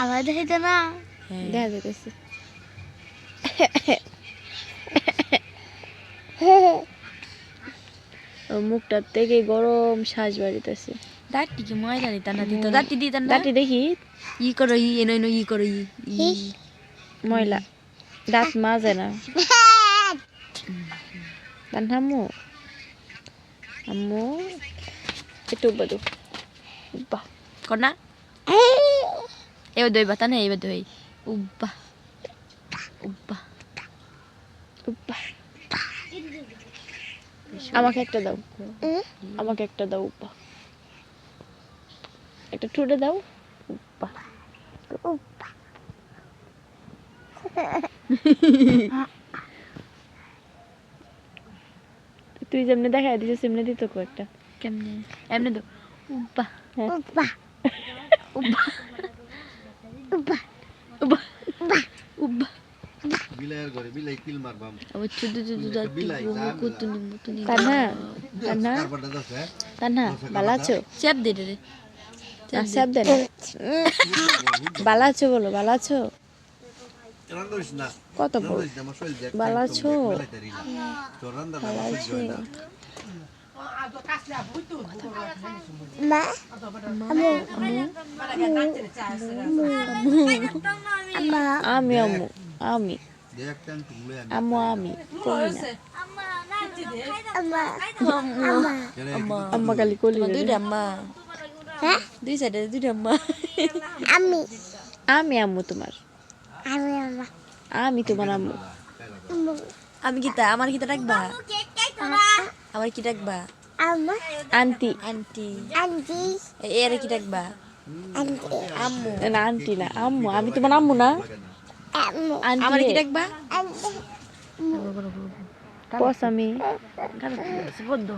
আমার দেখাইতে না দেখা যেতেছে মুখটার থেকে গরম শ্বাস বাড়িতেছে দাঁতটি কি ময়লা দিতা না দিত দাঁতটি দিতাম না দাঁতটি দেখি ই করো ই এনো এনো ই করো ই ময়লা দাঁত মাজে না দাঁত আম্মু আম্মু একটু বাদু বাহ কর না এবার দই বাতা না এবার দই উব্বা উব্বা উব্বা আমাকে একটা দাও আমাকে একটা দাও উব্বা একটা ঠুটে দাও উব্বা উব্বা তুই যেমনি দেখাই দিছিস সেমনি দিত একটা কেমনে এমনি দো উব্বা উব্বা উব্বা উব্বা উব্বা উব্বা বিলাইয়ের ঘরে বিলাই কিল মারবাম আবার ছোট ছোট দাঁত কুতুনি মুতুনি তান্না তান্না কারবারটা দাও তান্না ভালো আছো চাপ দে রে চাপ দেন ভালো আছো বলো ভালো আছো রান্দারিস না কত বড় রান্দারিস না আমার শরীর দেখ ভালো আছো তোর রান্দা না আমার শরীর হয় না মা আমি আম্মু আমি দেখ টান তুলে আমি আম্মু আমি কই না আম্মা খালি কলি দুইটা আম্মা হ্যাঁ দুই সাইডে দুইটা আম্মা আমি আমি আম্মু তোমার আমি তোমার আম্মু আমি কিতা আমার কিতা ডাকবা আমার কি ডাকবা আন্টি আন্টি এর কি ডাকবা আম্মু না আন্টি না আম্মু আমি তোমার আম্মু না আন্টি আমার কি ডাকবা পস আমি বন্ধ